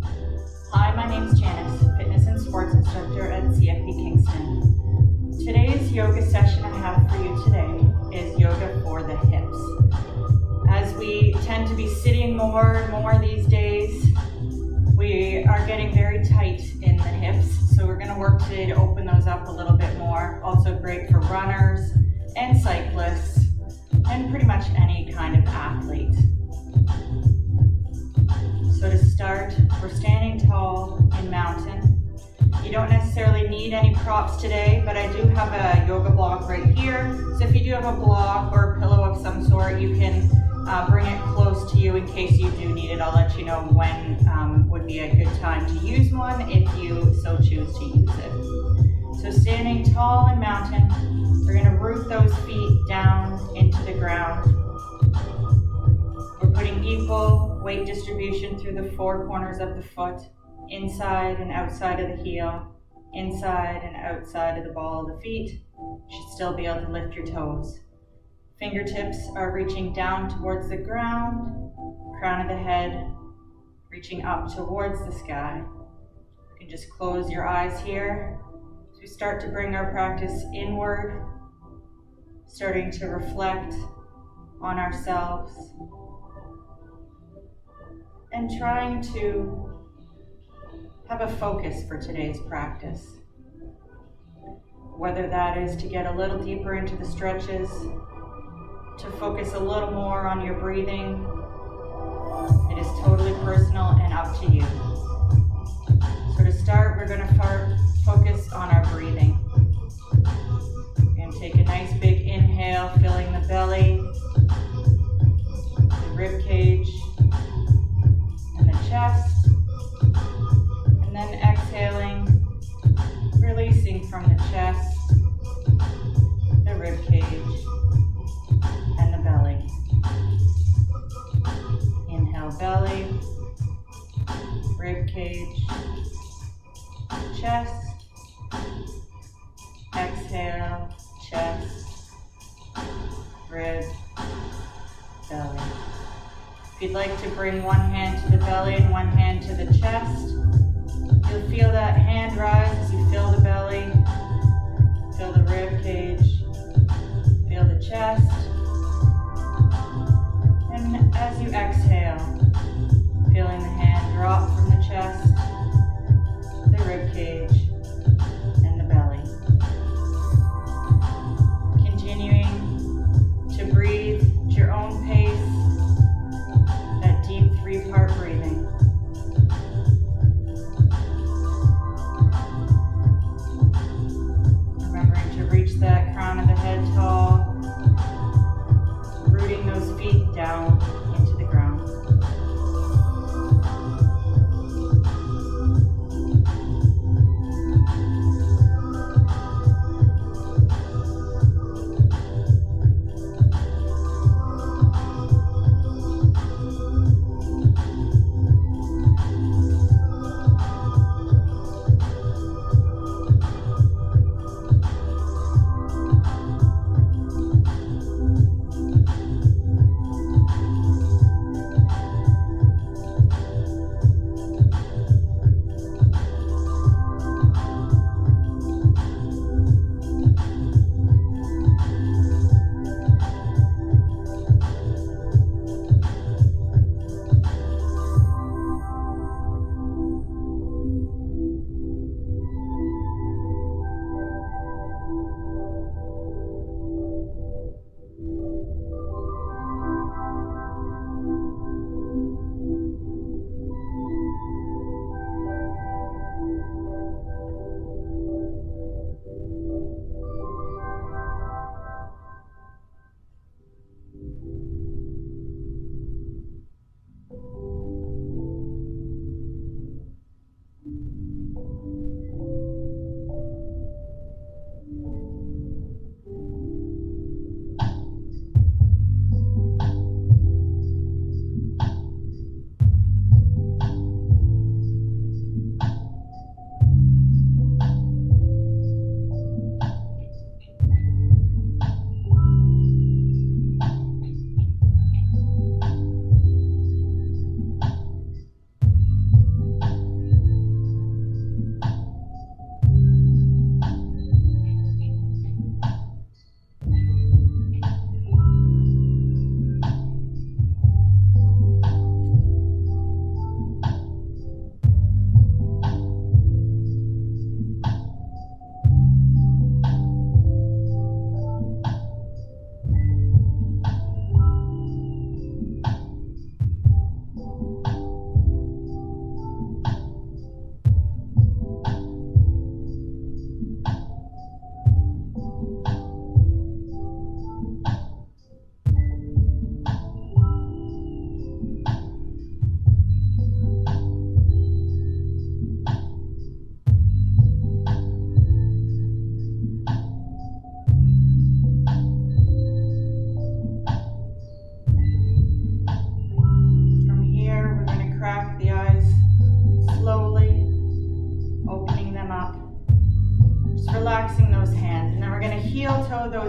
Hi, my name's Janice, Fitness and Sports Instructor at CFP Kingston. Today's yoga session I have for you today is yoga for the hips. As we tend to be sitting more and more these days, we are getting very tight in the hips, so we're going to work today to open those up a little bit more. Also great for runners and cyclists and pretty much any kind of athlete. So to start, we're standing tall in mountain. You don't necessarily need any props today, but I do have a yoga block right here. So if you do have a block or a pillow of some sort, you can bring it close to you in case you do need it. I'll let you know when would be a good time to use one if you so choose to use it. So standing tall in mountain, we're going to root those feet down into the ground. We're putting equal weight distribution through the four corners of the foot, inside and outside of the heel, inside and outside of the ball of the feet. You should still be able to lift your toes. Fingertips are reaching down towards the ground, crown of the head reaching up towards the sky. You can just close your eyes here as we start to bring our practice inward, starting to reflect on ourselves and trying to have a focus for today's practice. Whether that is to get a little deeper into the stretches, to focus a little more on your breathing, it is totally personal and up to you. So to start, we're going to focus on our breathing. We're going to take a nice big inhale, filling the belly, the rib cage, and the chest. And then exhaling, releasing from the chest, the rib cage, and the belly. Inhale, belly, rib cage, chest. Exhale, chest, rib, belly. If you'd like to bring one hand to the belly and one hand to the chest, you'll feel that hand rise as you fill the belly, feel the rib cage, feel the chest. And as you exhale, feeling the hand drop from the chest, the rib cage, and the belly. Continuing to breathe at your own pace, that deep 3-part breathing. Remembering to reach that crown of the head tall, rooting those feet down into the ground.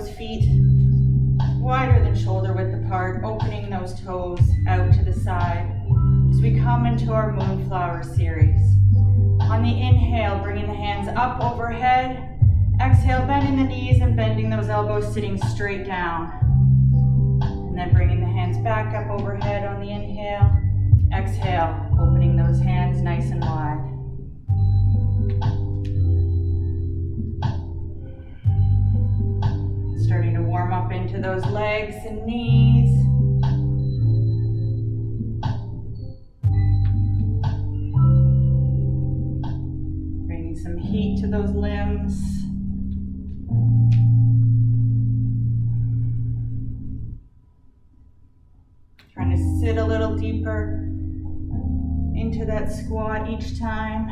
those feet wider than shoulder width apart, opening those toes out to the side as we come into our Moonflower series. On the inhale, bringing the hands up overhead. Exhale, bending the knees and bending those elbows, sitting straight down. And then bringing the hands back up overhead on the inhale. Exhale, opening those hands nice and wide. Starting to warm up into those legs and knees. Bringing some heat to those limbs. Trying to sit a little deeper into that squat each time.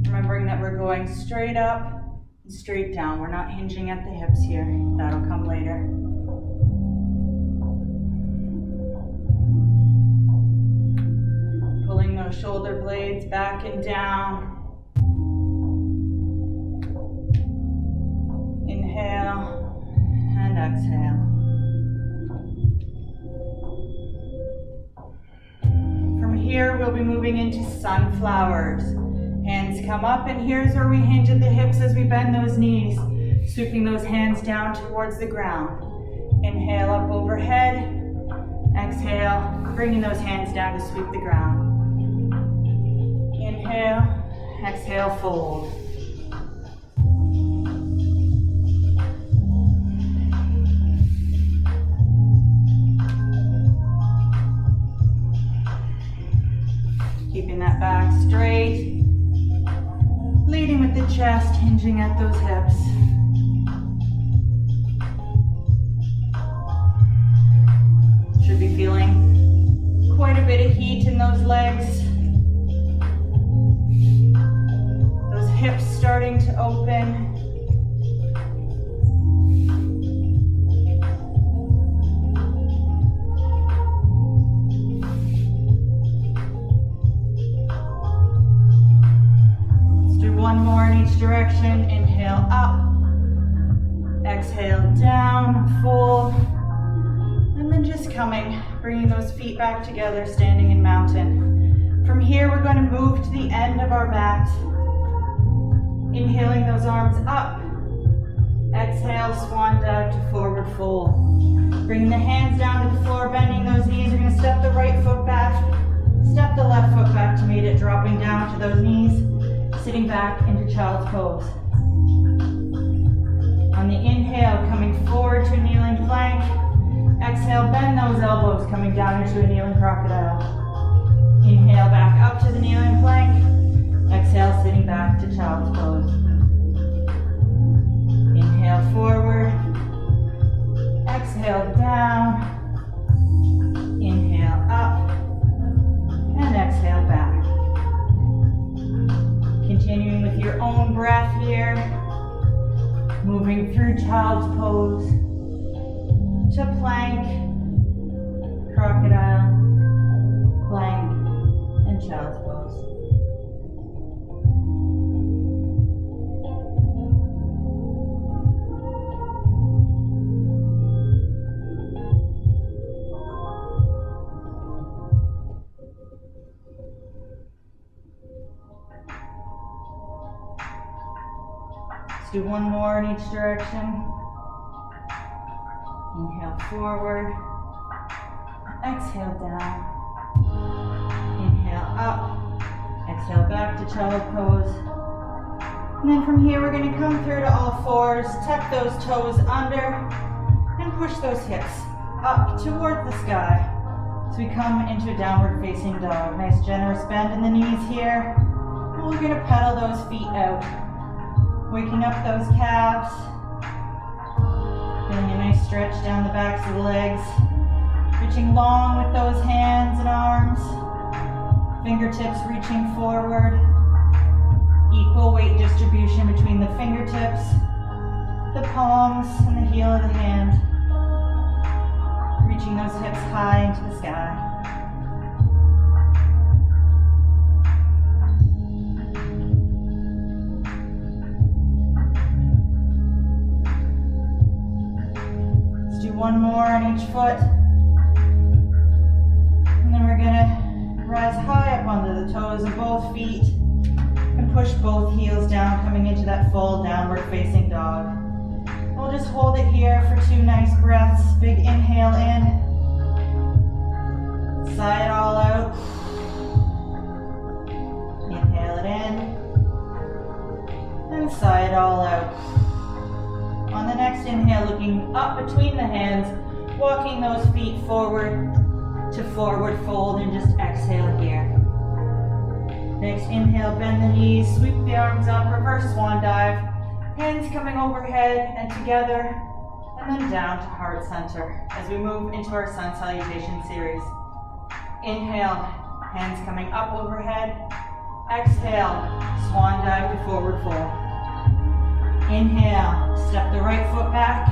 Remembering that we're going straight up and straight down. We're not hinging at the hips here. That'll come later. Pulling those shoulder blades back and down. Inhale and exhale. From here, we'll be moving into sunflowers. Hands come up, and here's where we hinge at the hips as we bend those knees, sweeping those hands down towards the ground. Inhale up overhead. Exhale, bringing those hands down to sweep the ground. Inhale, exhale, fold. Keeping that back straight. Leading with the chest, hinging at those hips. Should be feeling quite a bit of heat in those legs. Those hips starting to open. One more in each direction. Inhale up, exhale down, fold, and then just coming, bringing those feet back together, standing in mountain. From here, we're going to move to the end of our mat. Inhaling those arms up, exhale, swan dive to forward fold. Bringing the hands down to the floor, bending those knees. You're going to step the right foot back, step the left foot back to meet it, dropping down to those knees. Sitting back into child's pose. On the inhale, coming forward to a kneeling plank. Exhale, bend those elbows, coming down into a kneeling crocodile. Inhale, back up to the kneeling plank. Exhale, sitting back to child's pose. Inhale, forward. Exhale, down. Inhale, up. And exhale, back. Continuing with your own breath here, moving through child's pose to plank, crocodile, plank, and child's pose. Let's do one more in each direction. Inhale forward. Exhale down. Inhale up. Exhale back to child pose. And then from here, we're going to come through to all fours. Tuck those toes under and push those hips up toward the sky. So we come into a downward facing dog. Nice generous bend in the knees here. And we're going to pedal those feet out. Waking up those calves, feeling a nice stretch down the backs of the legs, reaching long with those hands and arms, fingertips reaching forward, equal weight distribution between the fingertips, the palms, and the heel of the hand, reaching those hips high into the sky. more on each foot. And then we're gonna rise high up onto the toes of both feet and push both heels down, coming into that full downward facing dog. We'll just hold it here for 2 nice breaths. Big inhale in. Sigh it all out. Inhale it in. And sigh it all out. On the next inhale, looking up between the hands, walking those feet forward to forward fold, and just exhale here. Next inhale, bend the knees, sweep the arms up, reverse swan dive. Hands coming overhead and together, and then down to heart center as we move into our sun salutation series. Inhale, hands coming up overhead. Exhale, swan dive to forward fold. Inhale, step the right foot back,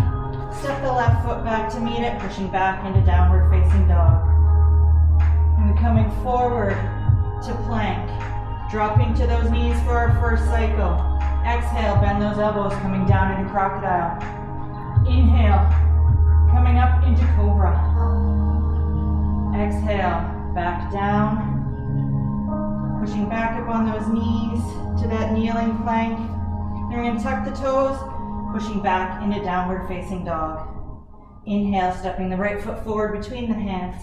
step the left foot back to meet it, pushing back into downward facing dog. And we're coming forward to plank, dropping to those knees for our first cycle. Exhale, bend those elbows, coming down into crocodile. Inhale, coming up into cobra. Exhale, back down. Pushing back up on those knees to that kneeling plank. Then we're going to tuck the toes, pushing back into downward facing dog. Inhale, stepping the right foot forward between the hands.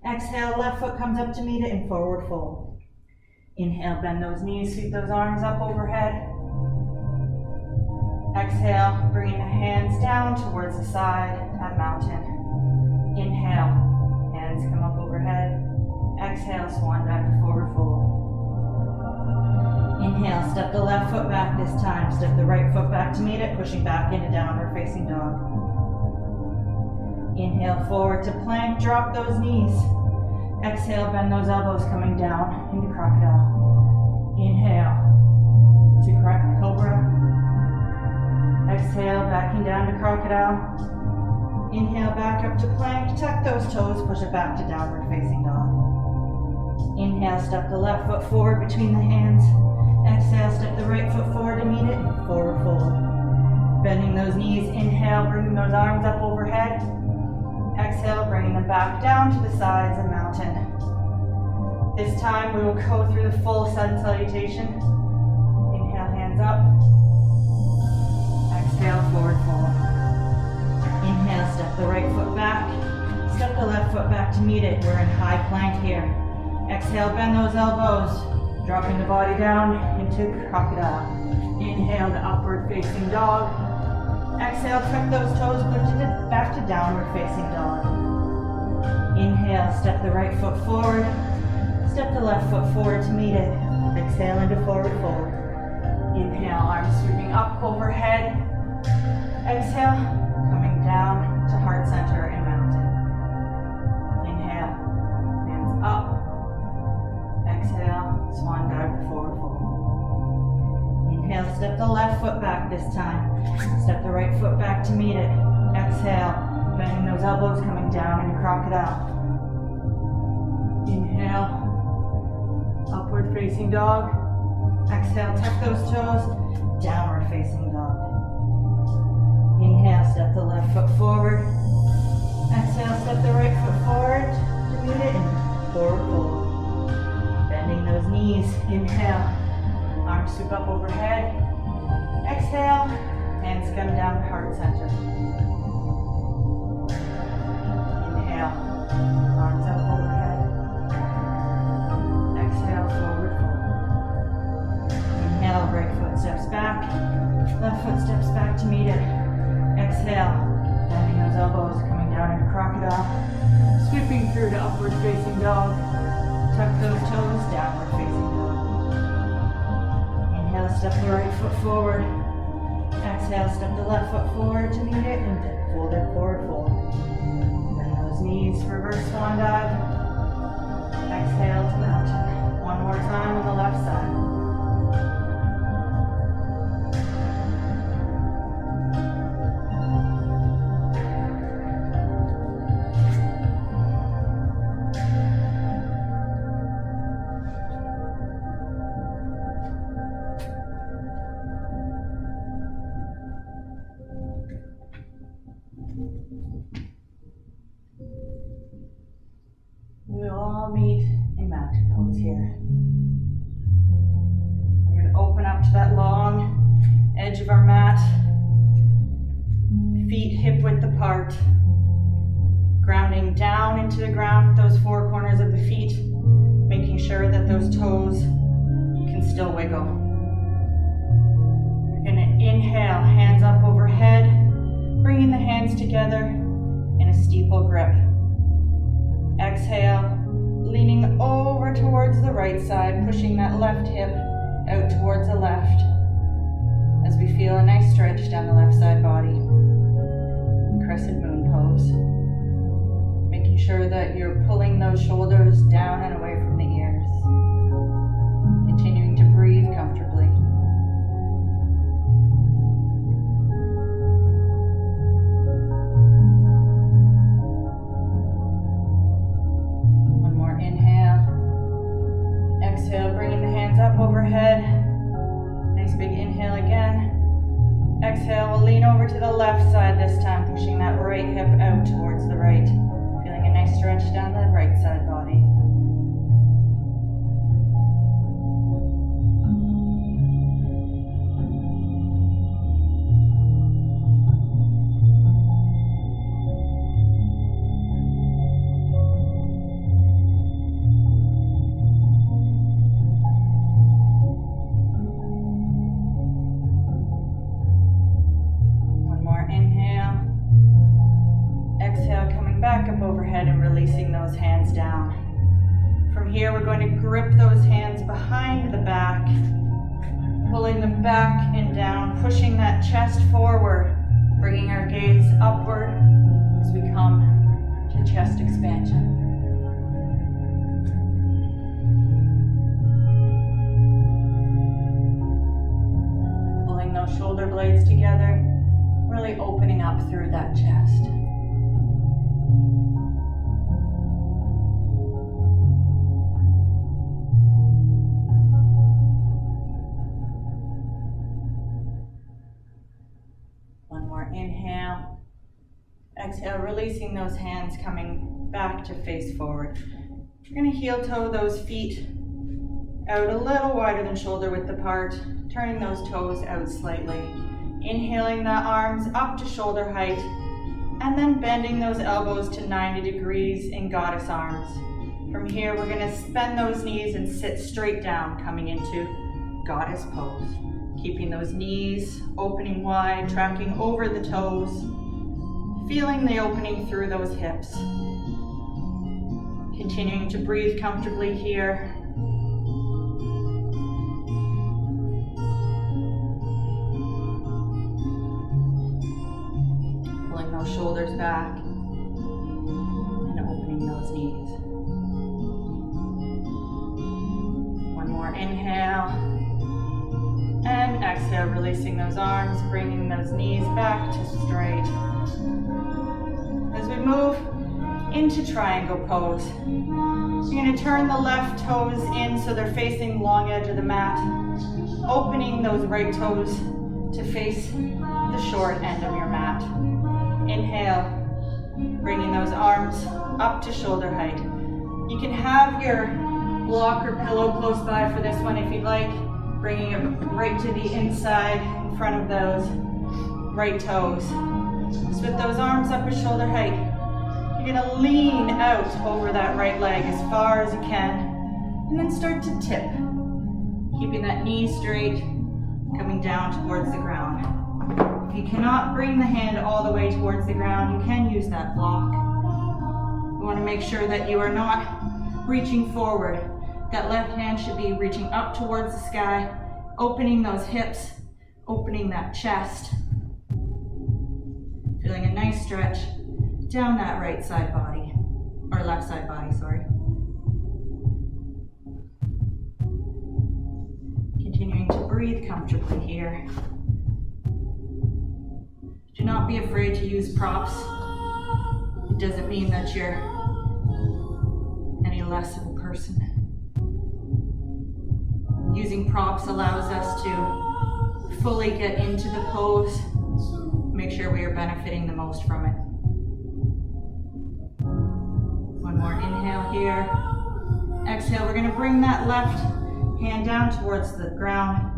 Exhale, left foot comes up to meet it in forward fold. Inhale, bend those knees, sweep those arms up overhead. Exhale, bringing the hands down towards the side at mountain. Inhale, hands come up overhead. Exhale, swan dive to forward fold. Inhale, step the left foot back this time. Step the right foot back to meet it, pushing back into downward facing dog. Inhale, forward to plank, drop those knees. Exhale, bend those elbows, coming down into crocodile. Inhale to cobra. Exhale, backing down to crocodile. Inhale, back up to plank, tuck those toes, push it back to downward facing dog. Inhale, step the left foot forward between the hands. Exhale, step the right foot forward to meet it, forward fold. Bending those knees, inhale, bringing those arms up overhead. Exhale, bringing them back down to the sides and mountain. This time we will go through the full sun salutation. Inhale, hands up. Exhale, forward fold. Inhale, step the right foot back. Step the left foot back to meet it. We're in high plank here. Exhale, bend those elbows. Dropping the body down into crocodile. Inhale to upward facing dog. Exhale, tuck those toes, push it back to downward facing dog. Inhale, step the right foot forward. Step the left foot forward to meet it. Exhale into forward fold. Inhale, arms sweeping up overhead. Exhale, coming down to heart center and mountain. Inhale, hands up. Exhale, swan dive to forward fold. Inhale, step the left foot back this time. Step the right foot back to meet it. Exhale, bending those elbows, coming down into crocodile. Inhale, upward facing dog. Exhale, tuck those toes, downward facing dog. Inhale, step the left foot forward. Exhale, step the right foot forward to meet it in forward fold. Bending those knees, inhale, arms sweep up overhead. Exhale, hands come down to heart center. Inhale, arms up overhead. Exhale, forward fold. Inhale, right foot steps back. Left foot steps back to meet it. Exhale, bending those elbows, coming down into crocodile. Sweeping through to upward facing dog. Tuck those toes, downward facing dog. Inhale, step the right foot forward. Exhale, step the left foot forward to meet it and fold it forward fold. Bend those knees, reverse swan dive. Exhale to mountain. One more time on the left side. we all meet in mountain pose here. We're going to open up to that long edge of our mat. Feet hip width apart. Grounding down into the ground with those four corners of the feet, making sure that those toes can still wiggle. We're going to inhale, hands up overhead, bringing the hands together in a steeple grip. Exhale, leaning over towards the right side, pushing that left hip out towards the left as we feel a nice stretch down the left side body. Crescent moon pose. Making sure that you're pulling those shoulders down and away from the ears. Continuing to breathe comfortably. One more inhale. Exhale, bringing the hands up overhead. Nice big inhale again. Exhale, we'll lean over to the left side this time, pushing that right hip out towards the right. Feeling a nice stretch down the right side body. Back up overhead and releasing those hands down. From here, we're going to grip those hands behind the back, pulling them back and down, pushing that chest forward, bringing our gaze upward as we come to chest expansion. Pulling those shoulder blades together, really opening up through that chest. Inhale, exhale, releasing those hands, coming back to face forward. You're going to heel toe those feet out a little wider than shoulder width apart, turning those toes out slightly. Inhaling the arms up to shoulder height, and then bending those elbows to 90 degrees in goddess arms. From here, we're going to bend those knees and sit straight down, coming into goddess pose. Keeping those knees opening wide, tracking over the toes, feeling the opening through those hips. Continuing to breathe comfortably here. Pulling those shoulders back and opening those knees. One more inhale. And exhale, releasing those arms, bringing those knees back to straight. As we move into triangle pose, you're going to turn the left toes in so they're facing long edge of the mat, opening those right toes to face the short end of your mat. Inhale, bringing those arms up to shoulder height. You can have your block or pillow close by for this one if you'd like. Bringing it right to the inside in front of those right toes. Just with those arms up at shoulder height, you're going to lean out over that right leg as far as you can, and then start to tip. Keeping that knee straight, coming down towards the ground. If you cannot bring the hand all the way towards the ground, you can use that block. You want to make sure that you are not reaching forward. That left hand should be reaching up towards the sky, opening those hips, opening that chest. Feeling a nice stretch down that right side body, or left side body, sorry. Continuing to breathe comfortably here. Do not be afraid to use props. It doesn't mean that you're any less of a person. Using props allows us to fully get into the pose, make sure we are benefiting the most from it. One more inhale here. Exhale, we're gonna bring that left hand down towards the ground,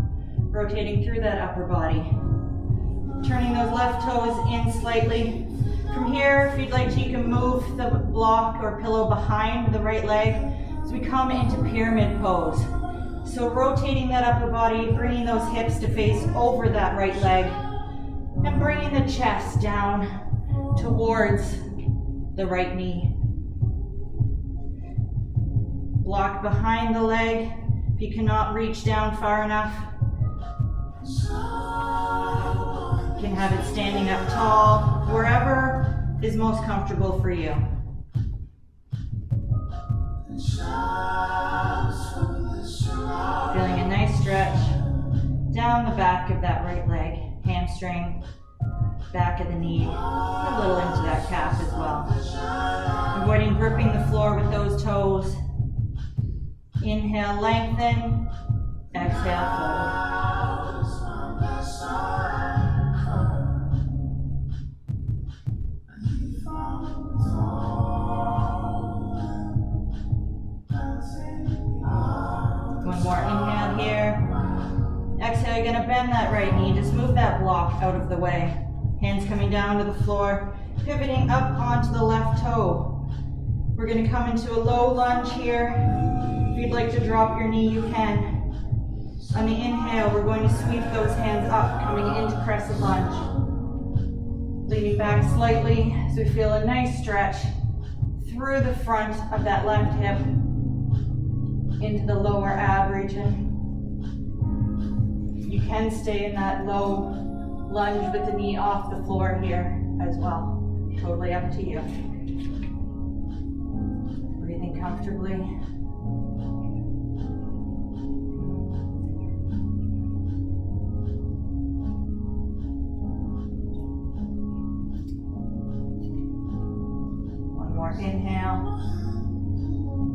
rotating through that upper body. Turning those left toes in slightly. From here, if you'd like to, you can move the block or pillow behind the right leg as we come into pyramid pose. So rotating that upper body, bringing those hips to face over that right leg, and bringing the chest down towards the right knee. Block behind the leg if you cannot reach down far enough. You can have it standing up tall, wherever is most comfortable for you. Feeling a nice stretch down the back of that right leg, hamstring, back of the knee, a little into that calf as well. Avoiding gripping the floor with those toes. Inhale, lengthen. Exhale, fold. One more inhale here. Exhale, you're gonna bend that right knee. Just move that block out of the way. Hands coming down to the floor, pivoting up onto the left toe. We're gonna come into a low lunge here. If you'd like to drop your knee, you can. On the inhale, we're going to sweep those hands up, coming into crescent lunge. Leaning back slightly as we feel a nice stretch through the front of that left hip into the lower ab region. You can stay in that low lunge with the knee off the floor here as well. Totally up to you. Breathing comfortably. One more inhale.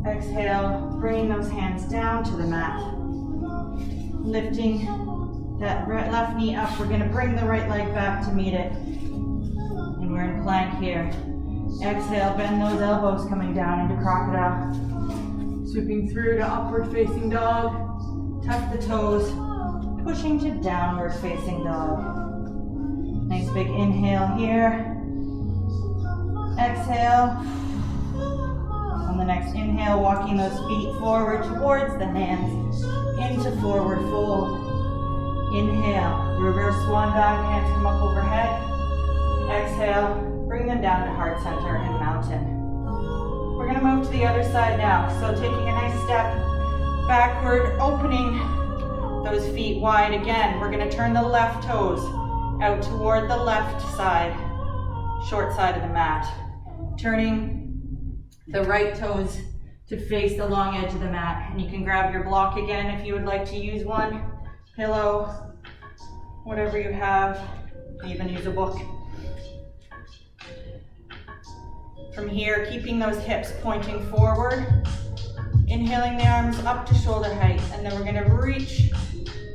Exhale, bringing those hands down to the mat. Lifting that left knee up, we're gonna bring the right leg back to meet it. And we're in plank here. Exhale, bend those elbows coming down into crocodile. Sweeping through to upward facing dog. Tuck the toes, pushing to downward facing dog. Nice big inhale here. Exhale. On the next inhale, walking those feet forward towards the hands, into forward fold. Inhale, reverse swan dive, hands come up overhead. Exhale, bring them down to heart center and mountain. We're gonna move to the other side now. So taking a nice step backward, opening those feet wide again. We're gonna turn the left toes out toward the left side, short side of the mat. Turning the right toes to face the long edge of the mat. And you can grab your block again if you would like to use one, pillow, whatever you have, even use a book. From here, keeping those hips pointing forward, inhaling the arms up to shoulder height, and then we're gonna reach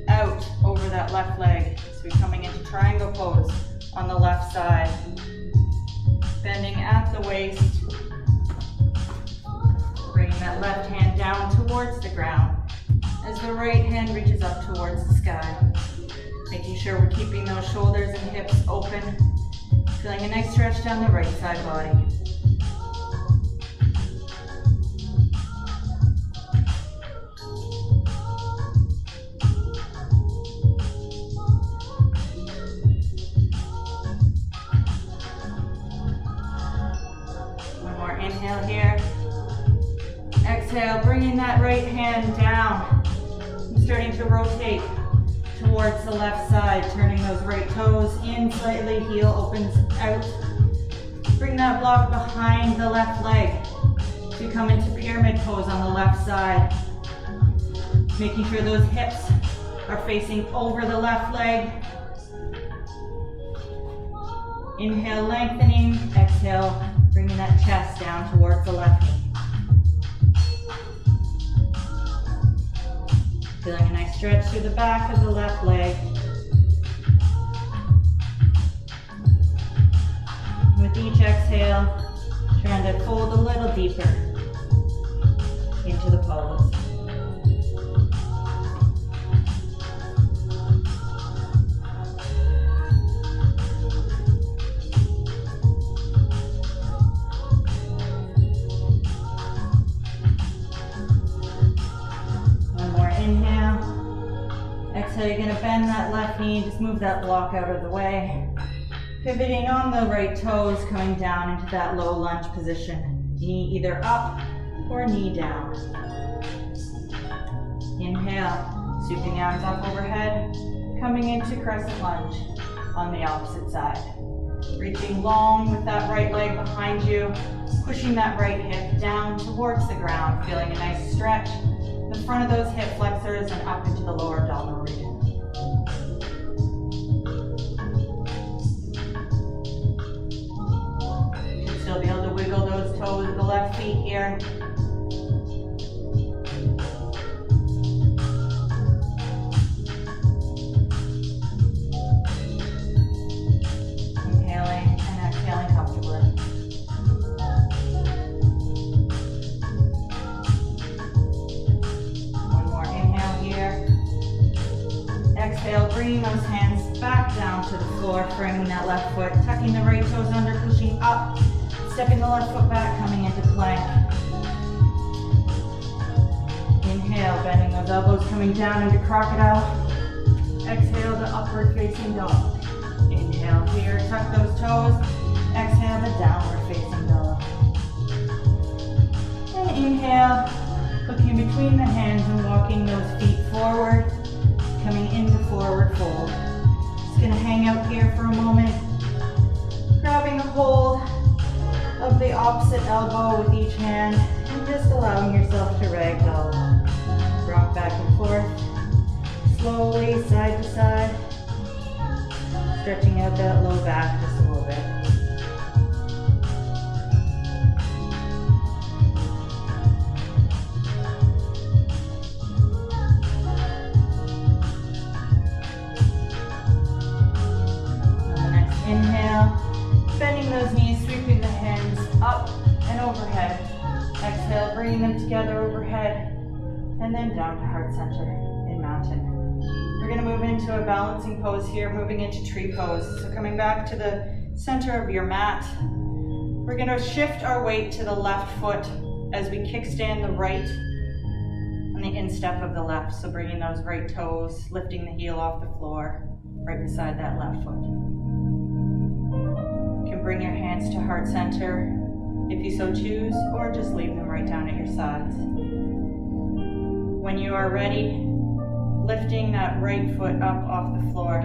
out over that left leg. So we're coming into triangle pose on the left side. Bending at the waist, bringing that left hand down towards the ground as the right hand reaches up towards the sky. Making sure we're keeping those shoulders and hips open. Feeling a nice stretch down the right side body. One more inhale here. Exhale, bringing that right hand down. I'm starting to rotate towards the left side, turning those right toes in slightly, heel opens out. Bring that block behind the left leg. So you come into pyramid pose on the left side. Making sure those hips are facing over the left leg. Inhale, lengthening. Exhale, bringing that chest down towards the left knee. Feeling a nice stretch through the back of the left leg. With each exhale, trying to fold a little deeper. exhale, you're gonna bend that left knee, just move that block out of the way. Pivoting on the right toes, coming down into that low lunge position. Knee either up or knee down. Inhale, sweeping arms up overhead, coming into crescent lunge on the opposite side. Reaching long with that right leg behind you, pushing that right hip down towards the ground, feeling a nice stretch in the front of those hip flexors and up into the lower abdominal region. You can still be able to wiggle those toes of the left feet here. Bringing those hands back down to the floor, framing that left foot, tucking the right toes under, pushing up, stepping the left foot back, coming into plank. Inhale, bending those elbows, coming down into crocodile. Exhale to upward facing dog. Inhale here, tuck those toes. Exhale to downward facing dog. And inhale, looking between the hands and walking those feet forward. Coming into forward fold. Just gonna hang out here for a moment. Grabbing a hold of the opposite elbow with each hand and just allowing yourself to ragdoll. Rock back and forth. Slowly, side to side. Stretching out that low back just a little bit. Inhale, bending those knees, sweeping the hands up and overhead. Exhale, bringing them together overhead, and then down to heart center in mountain. We're going to move into a balancing pose here, moving into tree pose. So coming back to the center of your mat, we're going to shift our weight to the left foot as we kickstand the right on the instep of the left. So bringing those right toes, lifting the heel off the floor, right beside that left foot. You can bring your hands to heart center if you so choose, or just leave them right down at your sides. When you are ready, lifting that right foot up off the floor,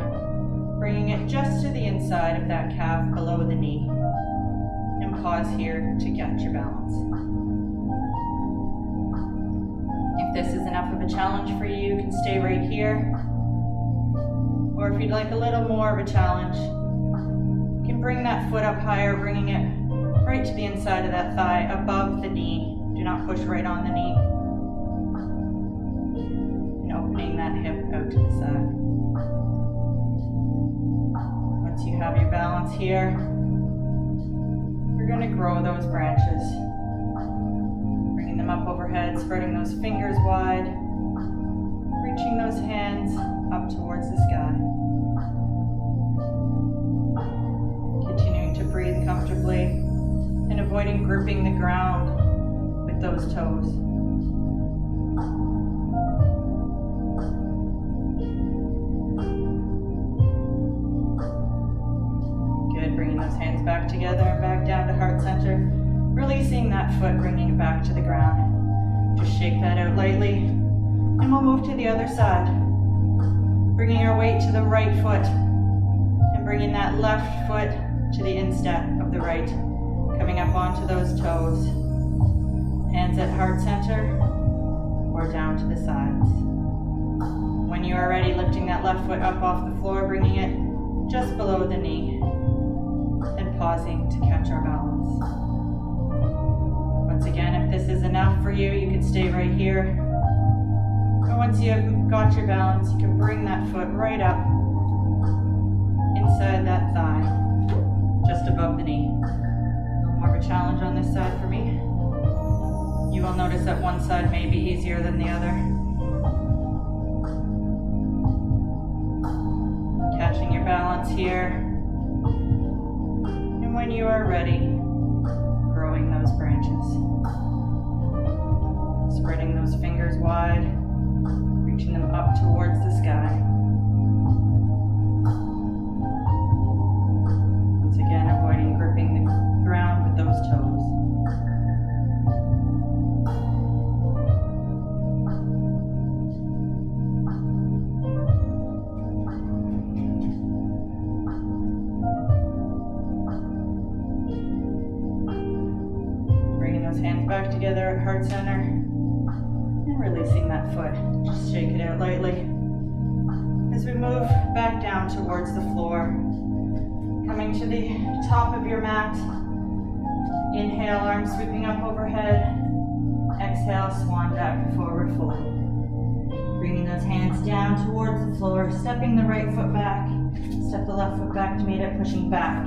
bringing it just to the inside of that calf below the knee, and pause here to catch your balance. If this is enough of a challenge for you, you can stay right here. Or if you'd like a little more of a challenge, you can bring that foot up higher, bringing it right to the inside of that thigh, above the knee. Do not push right on the knee. And opening that hip out to the side. Once you have your balance here, you're going to grow those branches. Bringing them up overhead, spreading those fingers wide, reaching those hands up towards the sky. Continuing to breathe comfortably and avoiding gripping the ground with those toes. Good, bringing those hands back together and back down to heart center. Releasing that foot, bringing it back to the ground. Just shake that out lightly, and we'll move to the other side. Bringing our weight to the right foot, and bringing that left foot to the instep of the right. Coming up onto those toes. Hands at heart center, or down to the sides. When you are ready, lifting that left foot up off the floor, bringing it just below the knee, and pausing to catch our balance. Once again, if this is enough for you, you can stay right here. And once you have got your balance, you can bring that foot right up inside that thigh, just above the knee. A little more of a challenge on this side for me. You will notice that one side may be easier than the other. Catching your balance here. And when you are ready, growing those branches. Spreading those fingers wide, reaching them up towards the sky. together at heart center. And releasing that foot. Just shake it out lightly. As we move back down towards the floor. Coming to the top of your mat. Inhale, arms sweeping up overhead. Exhale, swan back, forward fold. Bringing those hands down towards the floor, stepping the right foot back. Step the left foot back to meet it, pushing back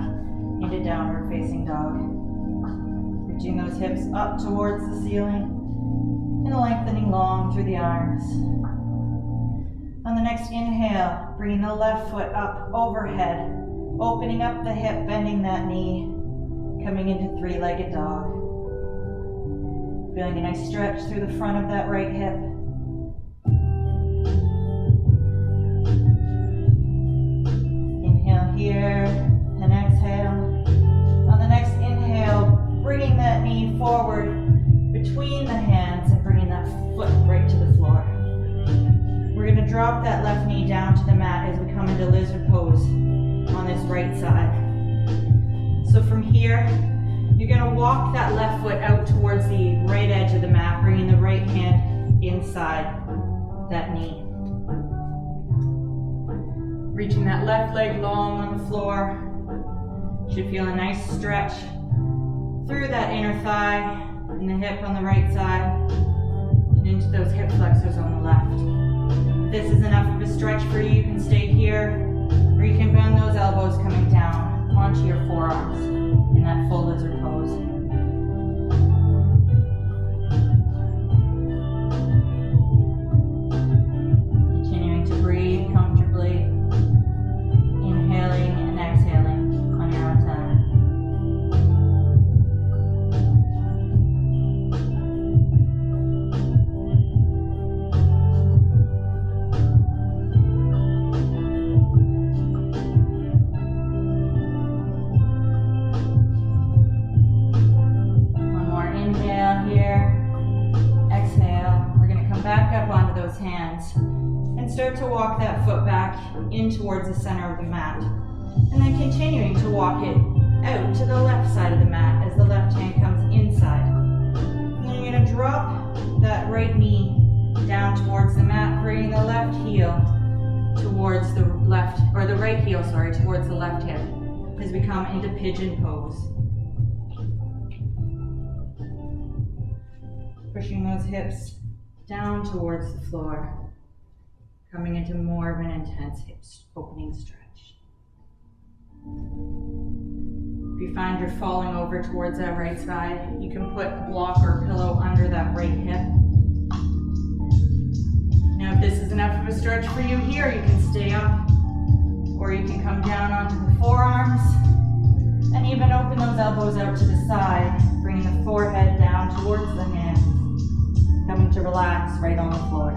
into downward facing dog. Reaching those hips up towards the ceiling and lengthening long through the arms. On the next inhale, bringing the left foot up overhead, opening up the hip, bending that knee, coming into three-legged dog. Feeling a nice stretch through the front of that right hip. Inhale here and exhale. On the next inhale, bringing that knee forward between the hands and bringing that foot right to the floor. We're going to drop that left knee down to the mat as we come into lizard pose on this right side. So from here, you're going to walk that left foot out towards the right edge of the mat, bringing the right hand inside that knee. Reaching that left leg long on the floor. Should feel a nice stretch through that inner thigh and the hip on the right side and into those hip flexors on the left. If this is enough of a stretch for you, you can stay here, or you can bend those elbows coming down onto your forearms in that full lizard pose. Continuing to breathe comfortably, inhaling and exhaling on your own time. Start to walk that foot back in towards the center of the mat. And then continuing to walk it out to the left side of the mat as the left hand comes inside. And then you're going to drop that right knee down towards the mat, bringing the left heel towards the left, or the right heel, sorry, towards the left hip as we come into pigeon pose. Pushing those hips down towards the floor. Coming into more of an intense hip opening stretch. If you find you're falling over towards that right side, you can put a block or a pillow under that right hip. Now if this is enough of a stretch for you here, you can stay up, or you can come down onto the forearms, and even open those elbows out to the side, bringing the forehead down towards the hands, coming to relax right on the floor.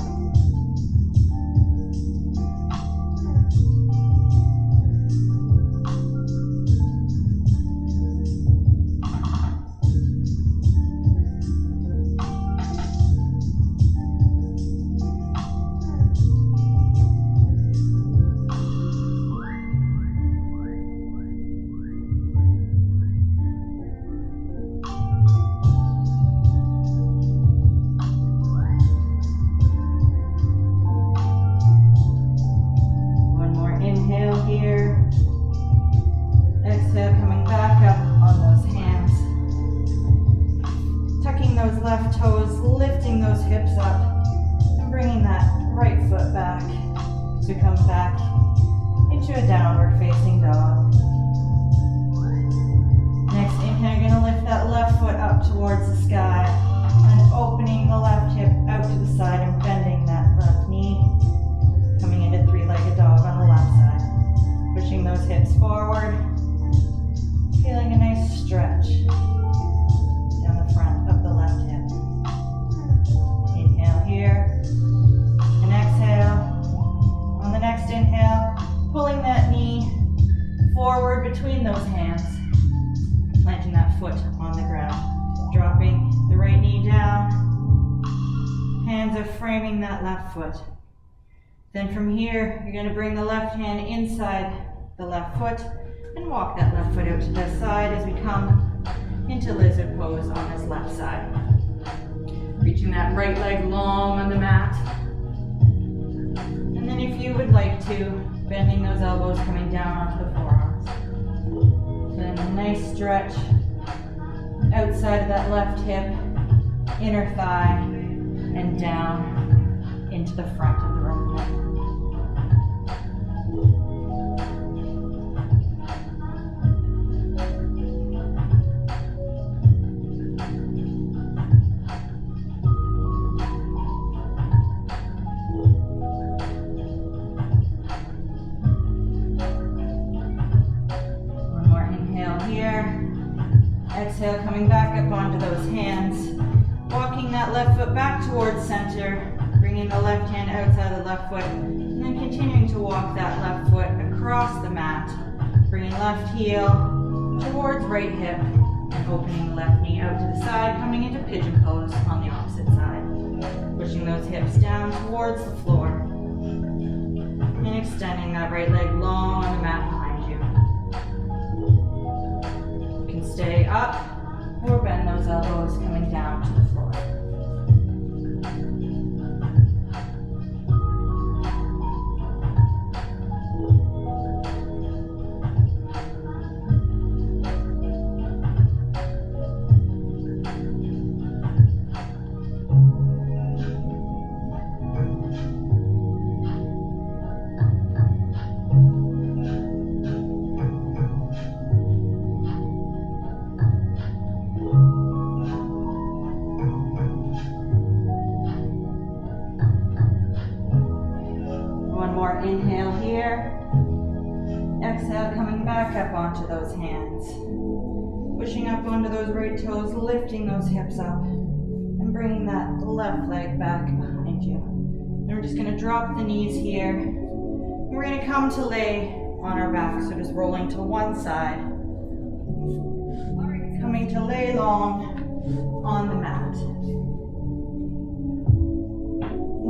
Foot. Then from here, you're going to bring the left hand inside the left foot and walk that left foot out to the side as we come into lizard pose on this left side. Reaching that right leg long on the mat. And then if you would like to, bending those elbows, coming down onto the forearms. Then a nice stretch outside of that left hip, inner thigh, and down into the front of the rope hip. Exhale, coming back up onto those hands. Walking that left foot back towards center. Bringing the left hand outside the left foot. And then continuing to walk that left foot across the mat. Bringing left heel towards right hip. And opening the left knee out to the side. Coming into pigeon pose on the opposite side. Pushing those hips down towards the floor. And extending that right leg long on the mat behind you. Stay up or bend those elbows coming down to the floor. Inhale here. Exhale, coming back up onto those hands. Pushing up onto those right toes, lifting those hips up, and bringing that left leg back behind you. And we're just going to drop the knees here. And we're going to come to lay on our back, so just rolling to one side. Coming to lay long on the mat.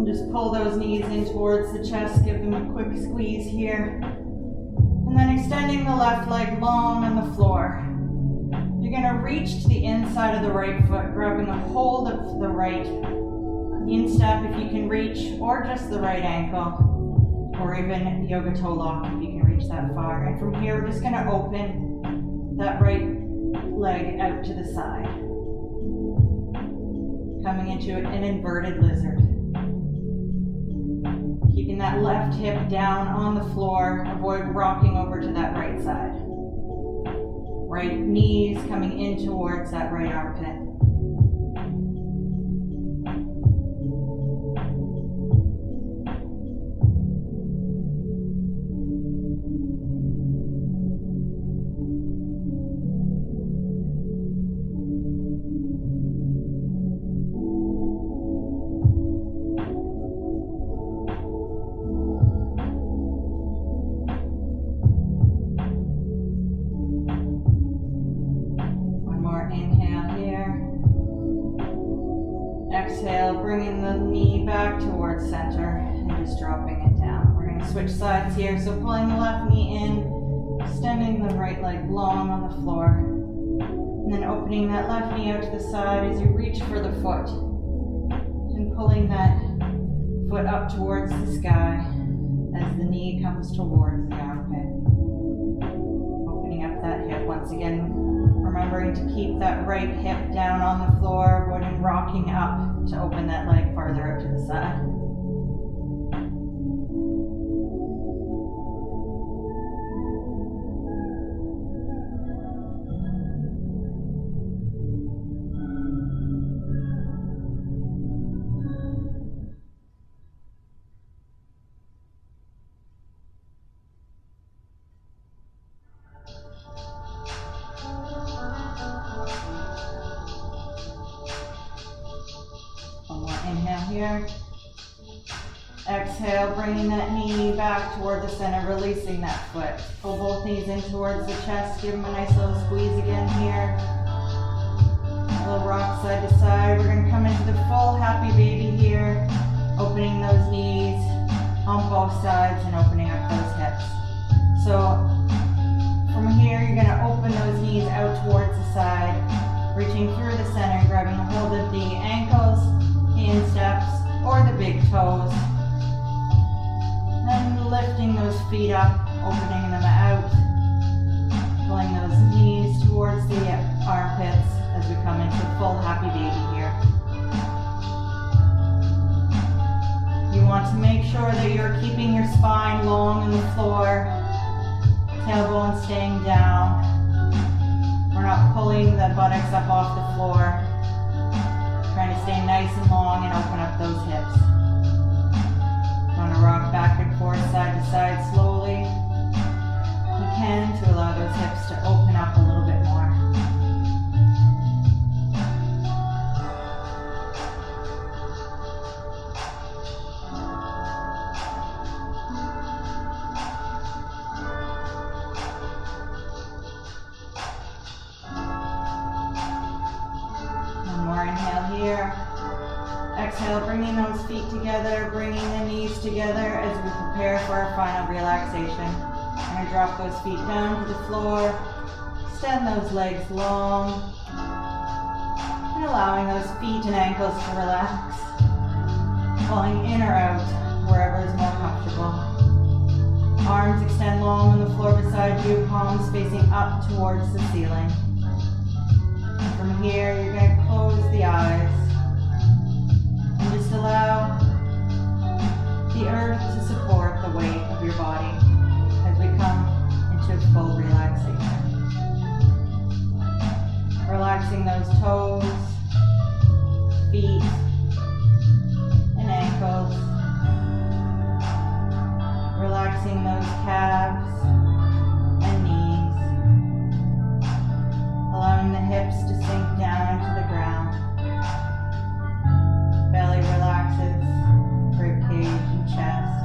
Just pull those knees in towards the chest, give them a quick squeeze here. And then extending the left leg long on the floor. You're going to reach to the inside of the right foot, grabbing a hold of the right instep if you can reach, or just the right ankle, or even yoga toe lock if you can reach that far. And from here, we're just going to open that right leg out to the side. Coming into an inverted lizard. Keeping that left hip down on the floor, avoid rocking over to that right side. Right knees coming in towards that right armpit. Exhale, bringing the knee back towards center and just dropping it down. We're going to switch sides here. So pulling the left knee in, extending the right leg long on the floor, and then opening that left knee out to the side as you reach for the foot, and pulling that foot up towards the sky as the knee comes towards the armpit. Opening up that hip once again. Remembering to keep that right hip down on the floor, avoiding rocking up to open that leg farther out to the side. Inhale here. Exhale, bringing that knee back toward the center, releasing that foot. Pull both knees in towards the chest. Give them a nice little squeeze again here. A little rock side to side. We're going to come into the full happy baby here. Opening those knees on both sides and opening up those hips. So from here, you're going to open those knees out towards the side. Reaching through the center, grabbing a hold of the ankles, insteps, or the big toes. And lifting those feet up, opening them out. Pulling those knees towards the armpits as we come into full happy baby here. You want to make sure that you're keeping your spine long on the floor, tailbone staying down. We're not pulling the buttocks up off the floor. Trying to stay nice and long and open up those hips. You want to rock back and forth, side to side slowly. You can to allow those hips to open up a little bit more. Exhale, bringing those feet together, bringing the knees together as we prepare for our final relaxation. I'm going to drop those feet down to the floor, extend those legs long, and allowing those feet and ankles to relax, falling in or out, wherever is more comfortable. Arms extend long on the floor beside you, palms facing up towards the ceiling. And from here, you're going to close the eyes. And just allow the earth to support the weight of your body as we come into full relaxation. Relaxing those toes, feet, and ankles. Relaxing those calves and knees. Allowing the hips to sink down into the ground. Belly relaxes, rib cage and chest.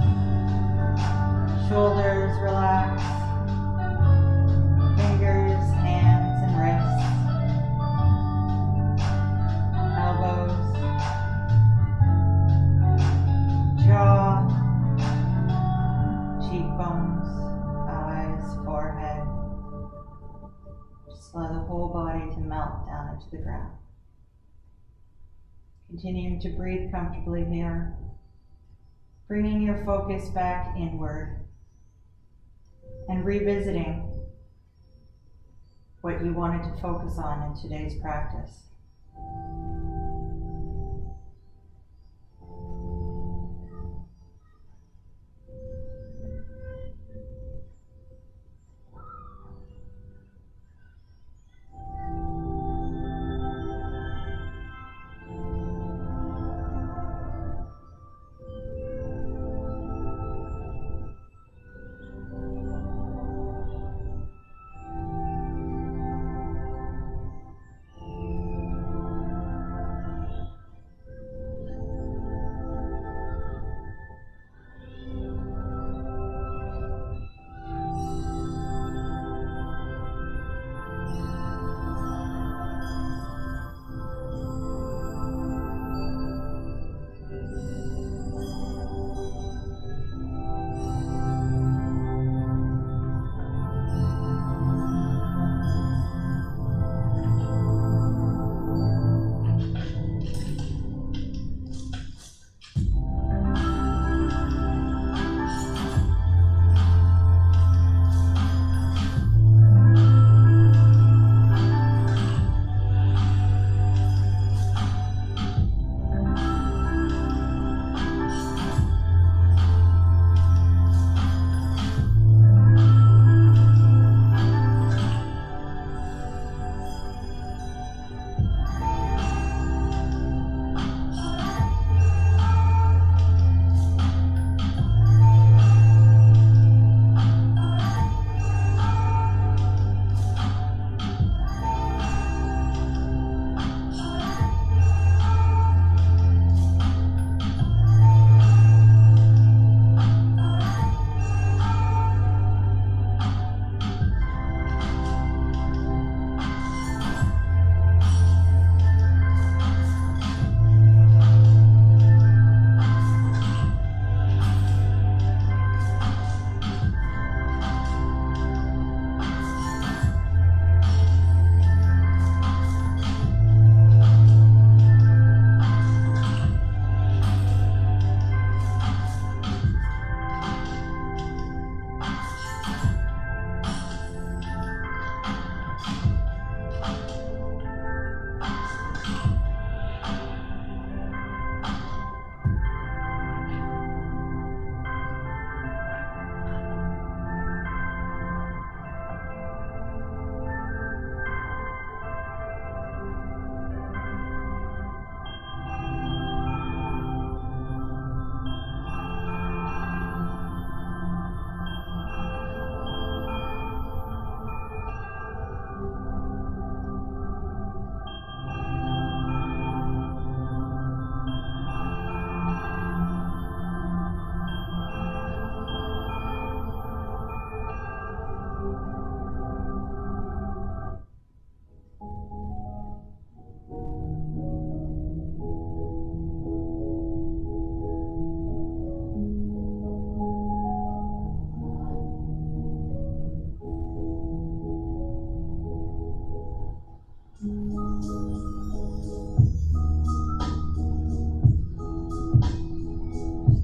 Shoulders relax. Fingers, hands, and wrists. Elbows. Jaw. Cheekbones. Eyes, forehead. Just allow the whole body to melt down into the ground. Continuing to breathe comfortably here, bringing your focus back inward and revisiting what you wanted to focus on in today's practice.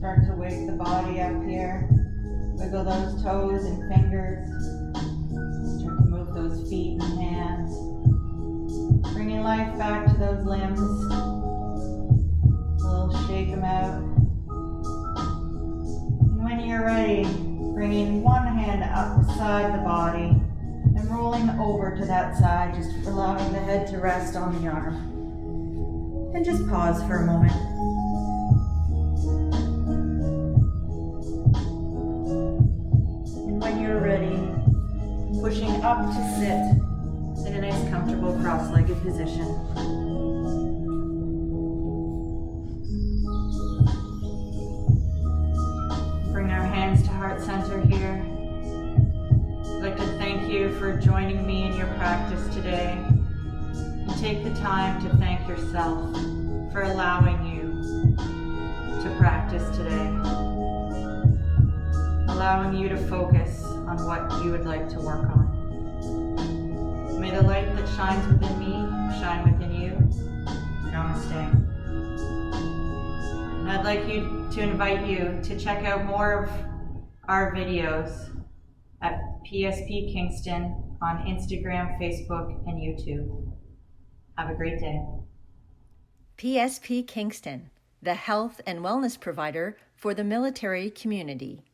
Start to wake the body up here. Wiggle those toes and fingers. Start to move those feet and hands. Bringing life back to those limbs. A little shake them out. And when you're ready, bringing one hand up beside the body and rolling over to that side, just allowing the head to rest on the arm. And just pause for a moment. And when you're ready, pushing up to sit in a nice comfortable cross-legged position. Bring our hands to heart center here. I'd like to thank you for joining me in your practice today. And take the time to thank yourself for allowing you to practice today. Allowing you to focus on what you would like to work on. May the light that shines within me shine within you. Namaste. And I'd like to invite you to check out more of our videos at PSP Kingston on Instagram, Facebook, and YouTube. Have a great day. PSP Kingston, the health and wellness provider for the military community.